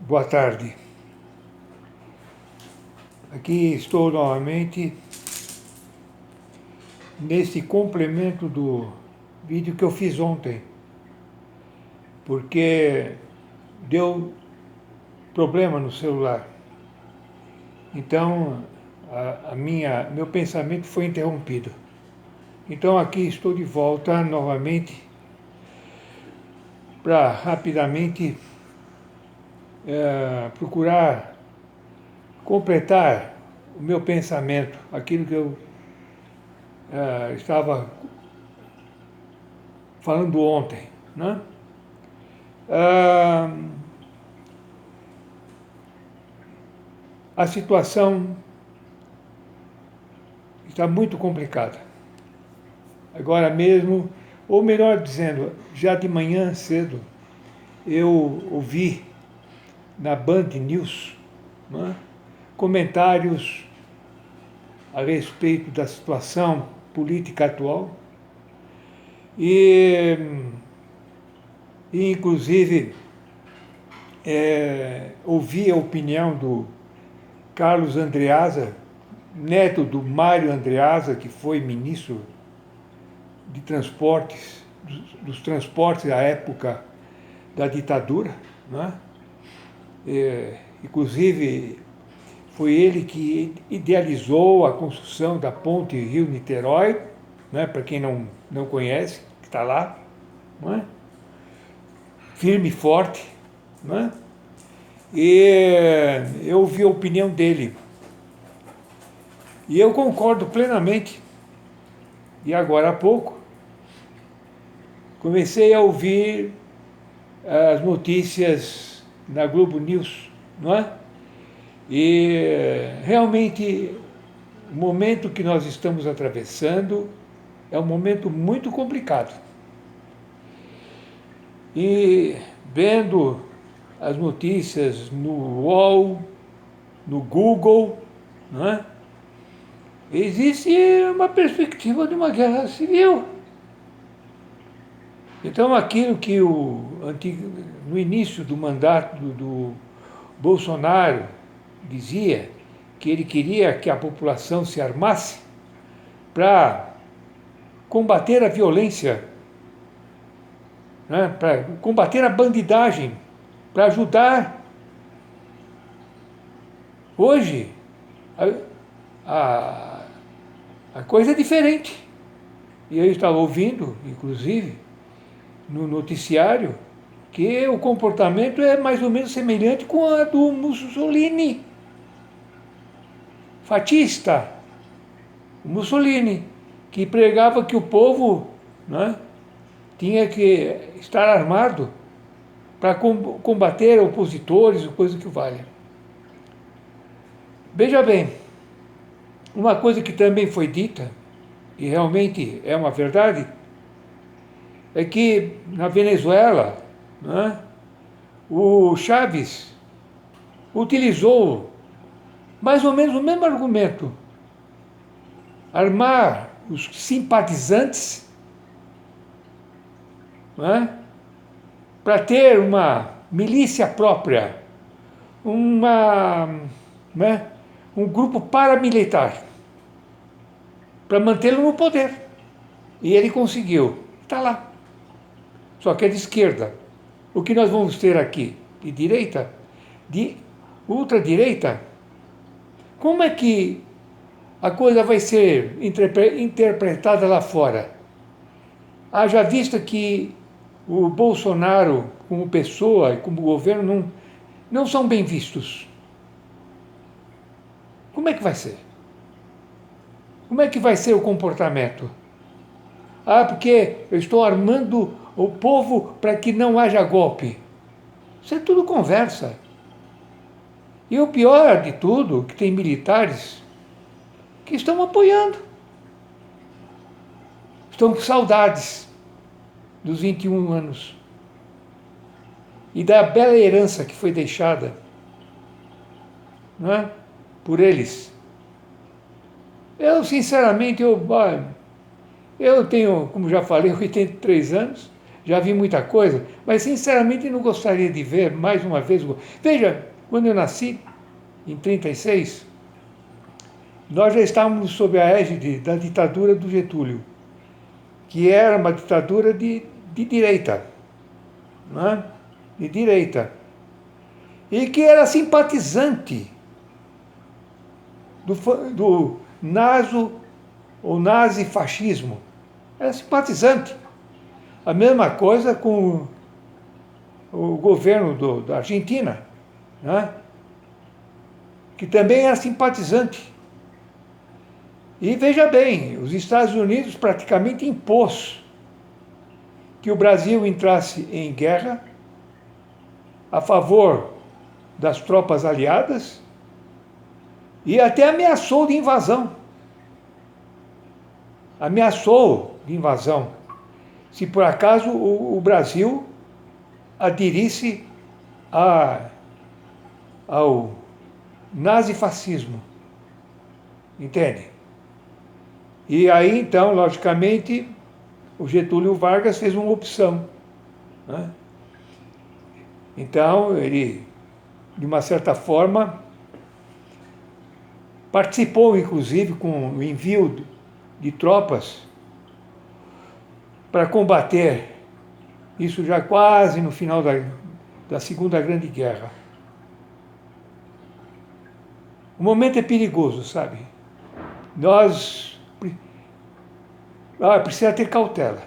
Boa tarde. Aqui estou novamente nesse complemento do vídeo que eu fiz ontem, porque deu problema no celular. Então, meu pensamento foi interrompido. Então, aqui estou de volta novamente para rapidamente procurar completar o meu pensamento, aquilo que eu estava falando ontem, né? A situação está muito complicada. Agora mesmo, ou melhor dizendo, já de manhã cedo, eu ouvi na Band News, né, comentários a respeito da situação política atual e inclusive, ouvi a opinião do Carlos Andreasa, neto do Mário Andreasa, que foi ministro de transportes, dos transportes à época da ditadura, né? Inclusive, foi ele que idealizou a construção da ponte Rio-Niterói, né? Para quem não conhece, que está lá, não é? Firme e forte, né? E eu ouvi a opinião dele. E eu concordo plenamente. E agora há pouco, comecei a ouvir as notícias na Globo News, não é? E realmente o momento que nós estamos atravessando é um momento muito complicado. E vendo as notícias no UOL, no Google, não é? Existe uma perspectiva de uma guerra civil. Então, aquilo que no início do mandato do Bolsonaro dizia, que ele queria que a população se armasse para combater a violência, né, para combater a bandidagem, para ajudar. Hoje, a coisa é diferente. E eu estava ouvindo, inclusive, no noticiário, que o comportamento é mais ou menos semelhante com a do Mussolini. Fascista. O Mussolini, que pregava que o povo, né, tinha que estar armado para combater opositores, coisa que valha. Veja bem, uma coisa que também foi dita, e realmente é uma verdade, é que na Venezuela, né, o Chávez utilizou mais ou menos o mesmo argumento: armar os simpatizantes, né, para ter uma milícia própria, né, um grupo paramilitar, para mantê-lo no poder. E ele conseguiu. Está lá. Só que é de esquerda. O que nós vamos ter aqui? De direita? De ultradireita? Como é que a coisa vai ser interpretada lá fora? Haja vista que o Bolsonaro, como pessoa e como governo, não são bem vistos. Como é que vai ser? Como é que vai ser o comportamento? Porque eu estou armando o povo para que não haja golpe. Isso é tudo conversa. E o pior de tudo, que tem militares que estão apoiando. Estão com saudades dos 21 anos. E da bela herança que foi deixada, não é, por eles. Eu, sinceramente, eu tenho, como já falei, 83 anos, já vi muita coisa, mas sinceramente não gostaria de ver mais uma vez. Veja, quando eu nasci, em 36, nós já estávamos sob a égide da ditadura do Getúlio, que era uma ditadura de direita, não é? De direita, e que era simpatizante do naso ou nazifascismo. Era simpatizante. A mesma coisa com o governo da Argentina, né? Que também era simpatizante. E veja bem, os Estados Unidos praticamente impôs que o Brasil entrasse em guerra a favor das tropas aliadas e até ameaçou de invasão. Ameaçou de invasão, se por acaso o Brasil aderisse ao nazifascismo. Entende? E aí, então, logicamente, o Getúlio Vargas fez uma opção, né? Então, ele, de uma certa forma, participou, inclusive, com o envio de tropas para combater isso já quase no final da Segunda Grande Guerra. O momento é perigoso, sabe? Nós precisa ter cautela,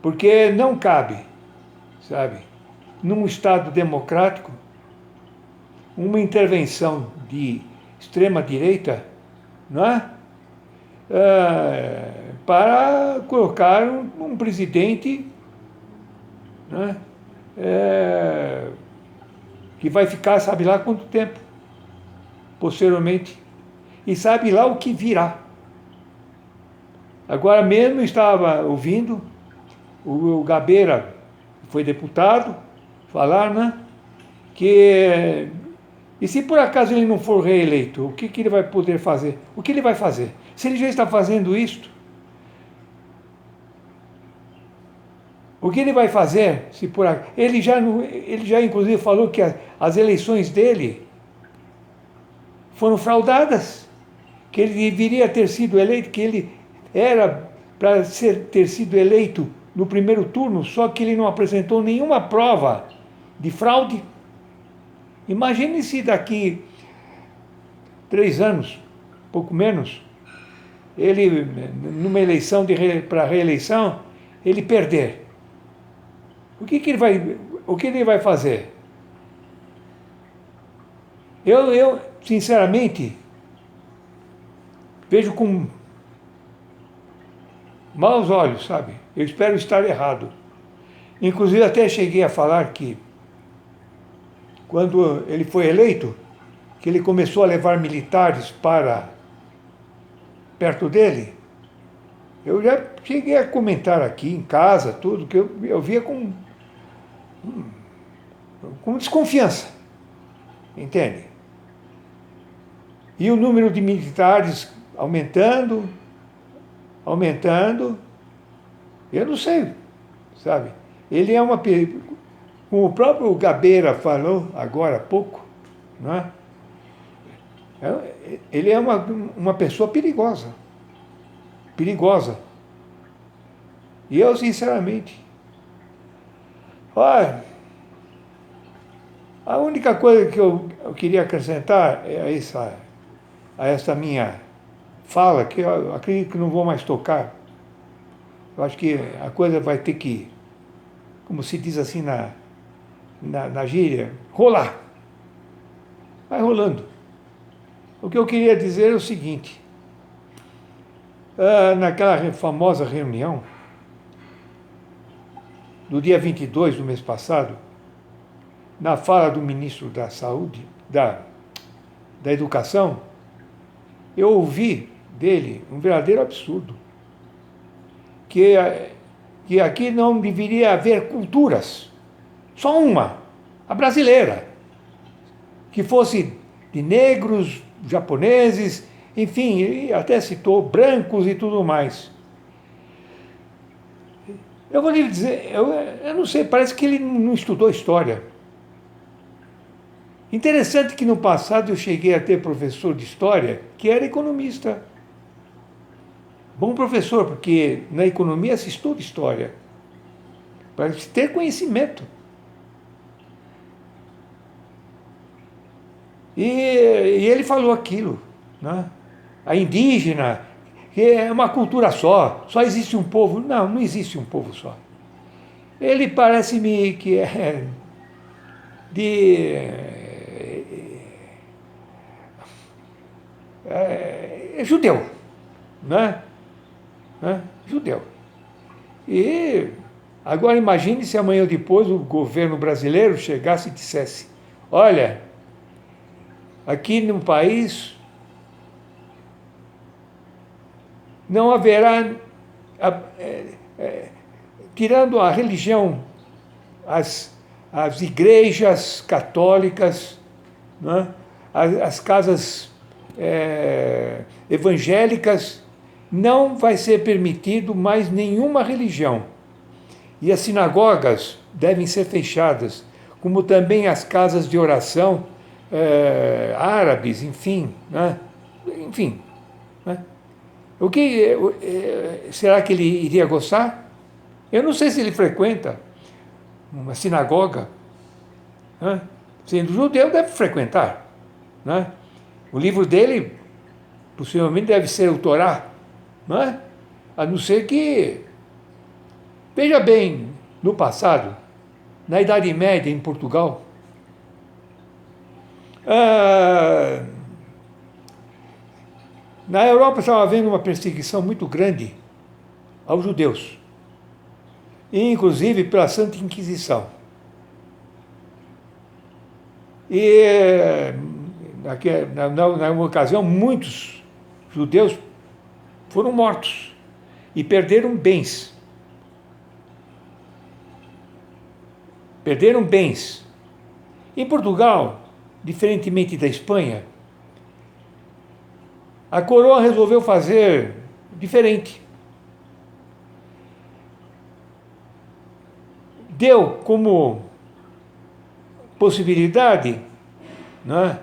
porque não cabe, sabe, num Estado democrático, uma intervenção de extrema-direita, não é? Para colocar um presidente, né, que vai ficar, sabe lá quanto tempo, posteriormente, e sabe lá o que virá. Agora mesmo estava ouvindo o Gabeira, que foi deputado, falar, né, que e se por acaso ele não for reeleito, o que ele vai poder fazer? O que ele vai fazer? Se ele já está fazendo isto, o que ele vai fazer? Se por acaso, ele já inclusive falou que as eleições dele foram fraudadas, que ele deveria ter sido eleito, que ele era para ter sido eleito no primeiro turno, só que ele não apresentou nenhuma prova de fraude. Imagine se daqui 3 anos, pouco menos, ele, numa eleição para reeleição, ele perder. O que ele vai fazer? Eu sinceramente, vejo com maus olhos, sabe? Eu espero estar errado. Inclusive, até cheguei a falar que, quando ele foi eleito, que ele começou a levar militares para perto dele, eu já cheguei a comentar aqui em casa, tudo, que eu via com desconfiança, entende? E o número de militares aumentando, eu não sei, sabe? Ele é como o próprio Gabeira falou agora há pouco, não é? Ele é uma pessoa perigosa. Perigosa. E eu, sinceramente, olha, a única coisa que eu queria acrescentar a essa minha fala, que eu acredito que não vou mais tocar. Eu acho que a coisa vai ter que, como se diz assim na gíria, rolar. Vai rolando. O que eu queria dizer é o seguinte: naquela famosa reunião do dia 22 do mês passado, na fala do ministro da Saúde, da Educação, eu ouvi dele um verdadeiro absurdo, que aqui não deveria haver culturas, só uma, a brasileira, que fosse de negros, japoneses, enfim, ele até citou brancos e tudo mais. Eu vou lhe dizer, eu não sei, parece que ele não estudou história. Interessante que no passado eu cheguei a ter professor de história que era economista. Bom professor, porque na economia se estuda história, para se ter conhecimento. E ele falou aquilo, né? A indígena, que é uma cultura só existe um povo. Não, não existe um povo só. Ele parece-me que é é judeu, né? Judeu. E agora imagine se amanhã ou depois o governo brasileiro chegasse e dissesse: olha, aqui no país não haverá, tirando a religião, as igrejas católicas, né? As casas evangélicas, não vai ser permitido mais nenhuma religião. E as sinagogas devem ser fechadas, como também as casas de oração árabes, enfim. Né? Enfim. Né? O que será que ele iria gostar? Eu não sei se ele frequenta uma sinagoga. Né? Sendo judeu, deve frequentar. Né? O livro dele, possivelmente, deve ser o Torá. Não é? A não ser que... Veja bem, no passado, na Idade Média, em Portugal, na Europa estava havendo uma perseguição muito grande aos judeus, e inclusive pela Santa Inquisição. E na ocasião, muitos judeus foram mortos e perderam bens. Perderam bens. Em Portugal, diferentemente da Espanha, a coroa resolveu fazer diferente. Deu como possibilidade, né,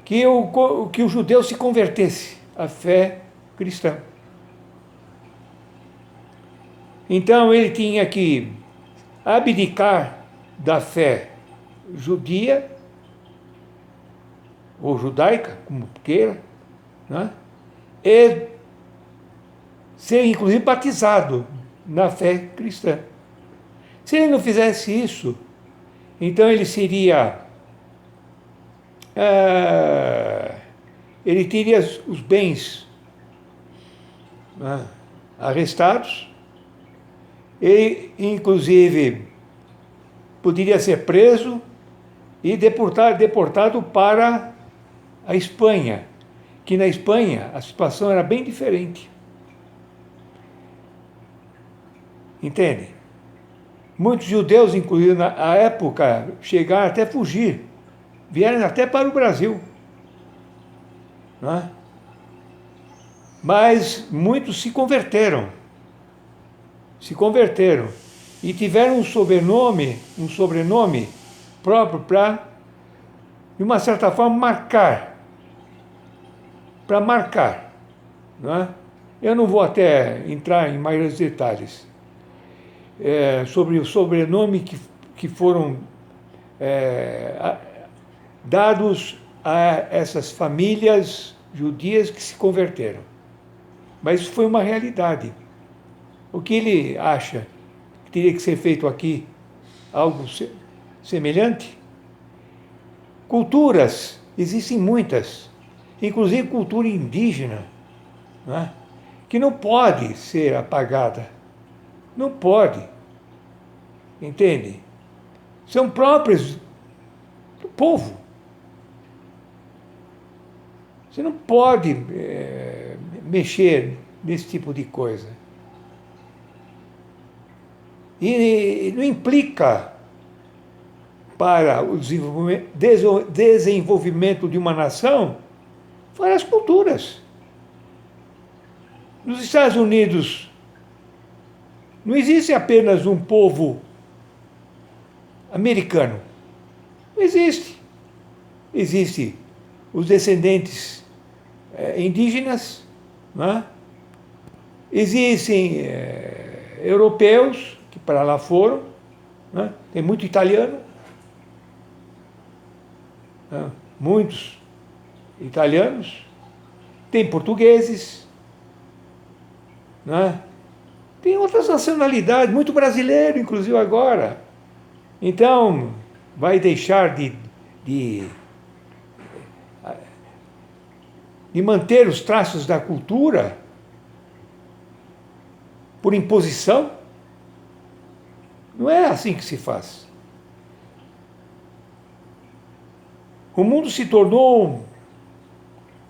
que o judeu se convertesse à fé cristã. Então ele tinha que abdicar da fé judia, ou judaica, como queira, né? E ser inclusive batizado na fé cristã. Se ele não fizesse isso, então ele seria... ele teria os bens, né, arrestados, e inclusive poderia ser preso e deportado para a Espanha, que na Espanha a situação era bem diferente. Entende? Muitos judeus, inclusive na época, chegaram até a fugir, vieram até para o Brasil. Né? Mas muitos se converteram e tiveram um sobrenome próprio para, de uma certa forma, marcar. Não é? Eu não vou até entrar em maiores detalhes sobre o sobrenome que foram dados a essas famílias judias que se converteram. Mas isso foi uma realidade. O que ele acha que teria que ser feito aqui? Algo semelhante? Culturas, existem muitas, inclusive cultura indígena, não é? Que não pode ser apagada. Não pode. Entende? São próprias do povo. Você não pode mexer nesse tipo de coisa. E não implica para o desenvolvimento de uma nação várias culturas. Nos Estados Unidos, Não existe apenas um povo americano. Não existe. Existe os descendentes indígenas, né? Existem europeus que para lá foram, né? Tem muito italiano, né? Muitos italianos, tem portugueses, né? Tem outras nacionalidades, muito brasileiro, inclusive agora. Então, vai deixar de manter os traços da cultura por imposição? Não é assim que se faz. O mundo se tornou,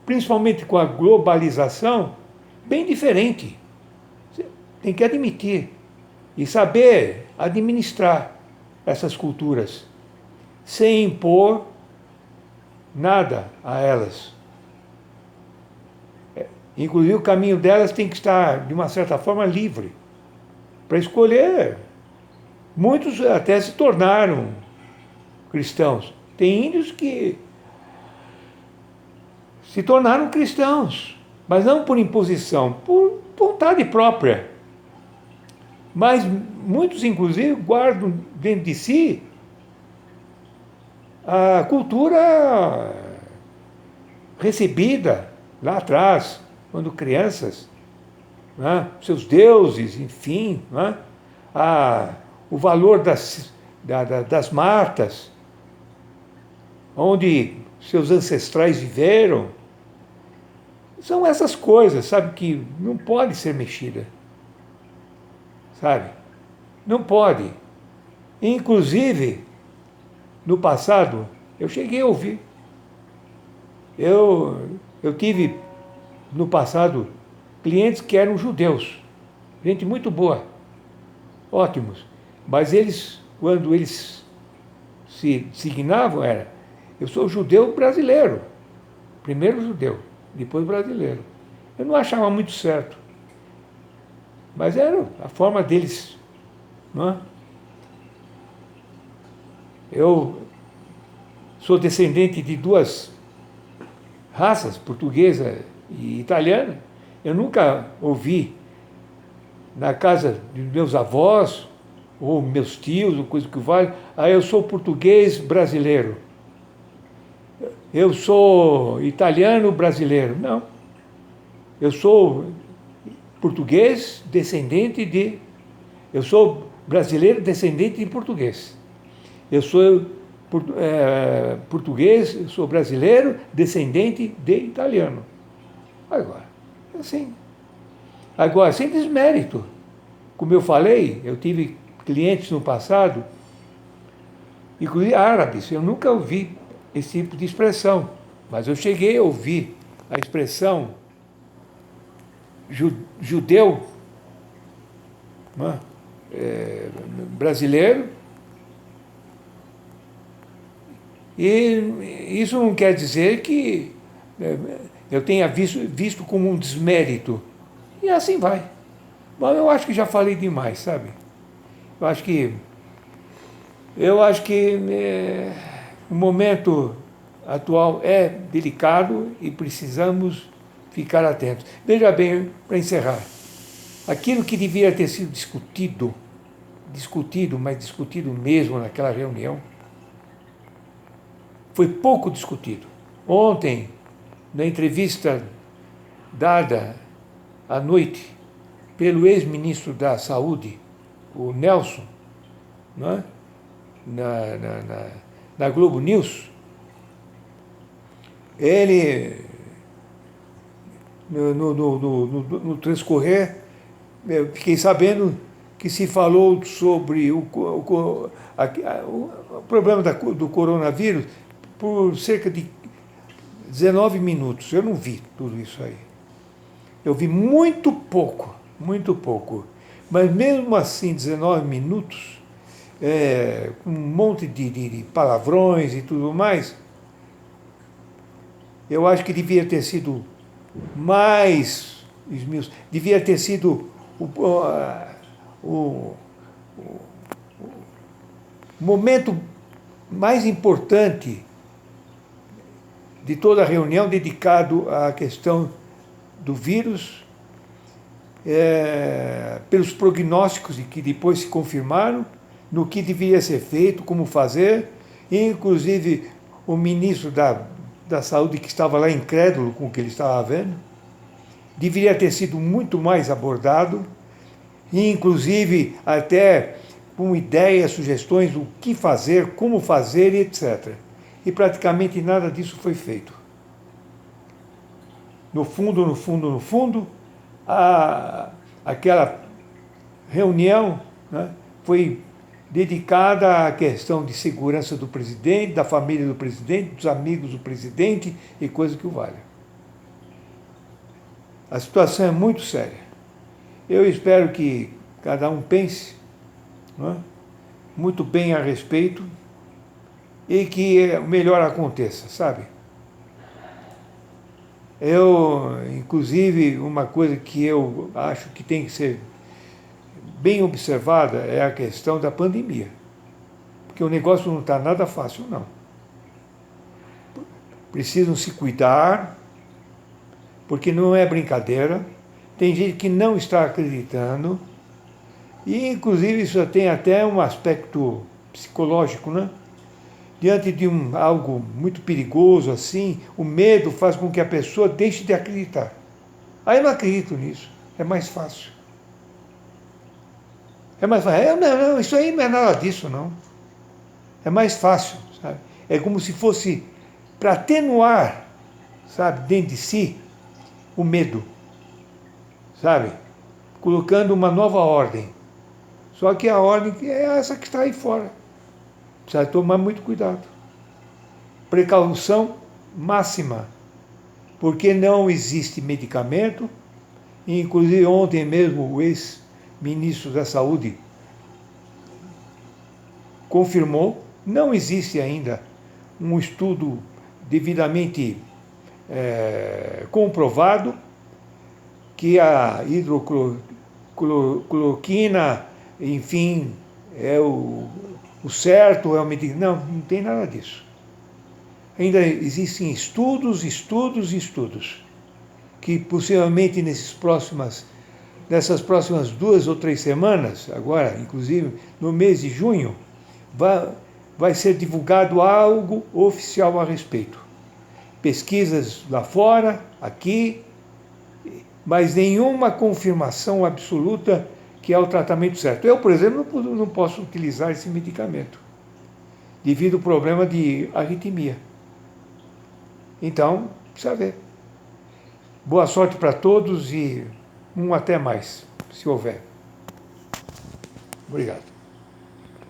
principalmente com a globalização, bem diferente. Você tem que admitir e saber administrar essas culturas sem impor nada a elas. Inclusive, o caminho delas tem que estar, de uma certa forma, livre para escolher. Muitos até se tornaram cristãos. Tem índios que se tornaram cristãos, mas não por imposição, por vontade própria. Mas muitos, inclusive, guardam dentro de si a cultura recebida lá atrás, quando crianças, né? Seus deuses, enfim, né? O valor das matas, onde seus ancestrais viveram. São essas coisas, sabe, que não pode ser mexida. Sabe? Não pode. Inclusive, no passado, eu cheguei a ouvir. Eu tive, no passado, clientes que eram judeus. Gente muito boa. Ótimos. Mas eles, quando eles se designavam, eu sou judeu brasileiro. Primeiro judeu, depois brasileiro. Eu não achava muito certo. Mas era a forma deles. Não é? Eu sou descendente de duas raças, portuguesa e italiana. Eu nunca ouvi na casa de meus avós, ou meus tios, ou coisa que vale, eu sou português brasileiro. Eu sou italiano brasileiro. Não. Eu sou português descendente de... Eu sou brasileiro descendente de português. Eu sou português, eu sou brasileiro descendente de italiano. Agora, assim. Agora, sem desmérito. Como eu falei, eu tive clientes no passado, inclusive árabes. Eu nunca ouvi esse tipo de expressão, mas eu cheguei a ouvir a expressão judeu, brasileiro, e isso não quer dizer que eu tenha visto como um desmérito. E assim vai. Mas eu acho que já falei demais, sabe? Eu acho que o momento atual é delicado e precisamos ficar atentos. Veja bem, para encerrar, aquilo que devia ter sido discutido, mas discutido mesmo naquela reunião, foi pouco discutido. Ontem, na entrevista dada à noite pelo ex-ministro da Saúde, o Nelson, né? na Globo News, ele, no transcorrer, eu fiquei sabendo que se falou sobre o problema do coronavírus por cerca de 19 minutos. Eu não vi tudo isso aí. Eu vi muito pouco. Mas mesmo assim, 19 minutos, com um monte de palavrões e tudo mais, eu acho que devia ter sido mais, devia ter sido o momento mais importante de toda a reunião dedicado à questão do vírus, pelos prognósticos que depois se confirmaram, no que deveria ser feito, como fazer, e inclusive o ministro da Saúde, que estava lá incrédulo com o que ele estava vendo, deveria ter sido muito mais abordado, e inclusive até com ideias, sugestões do que fazer, como fazer, etc. E praticamente nada disso foi feito. No fundo, aquela reunião, né, foi dedicada à questão de segurança do presidente, da família do presidente, dos amigos do presidente e coisa que o valha. A situação é muito séria. Eu espero que cada um pense, não é, muito bem a respeito e que o melhor aconteça, sabe? Inclusive, uma coisa que eu acho que tem que ser bem observada é a questão da pandemia. Porque o negócio não está nada fácil, não. Precisam se cuidar, porque não é brincadeira. Tem gente que não está acreditando, e inclusive isso tem até um aspecto psicológico, né? Diante de algo muito perigoso assim, o medo faz com que a pessoa deixe de acreditar. Aí eu não acredito nisso, é mais fácil. É mais fácil. Não, isso aí não é nada disso, não. É mais fácil, sabe? É como se fosse para atenuar, sabe, dentro de si, o medo, sabe? Colocando uma nova ordem. Só que a ordem é essa que está aí fora. Precisa tomar muito cuidado. Precaução máxima, porque não existe medicamento, e inclusive ontem mesmo o ex-ministro da Saúde confirmou, não existe ainda um estudo devidamente comprovado que a hidrocloroquina, enfim, é o certo, é o medicamento. Não tem nada disso. Ainda existem estudos, que possivelmente nessas próximas 2 ou 3 semanas, agora, inclusive no mês de junho, vai ser divulgado algo oficial a respeito. Pesquisas lá fora, aqui, mas nenhuma confirmação absoluta que é o tratamento certo. Eu, por exemplo, não posso utilizar esse medicamento, devido ao problema de arritmia. Então, precisa ver. Boa sorte para todos e até mais, se houver. Obrigado.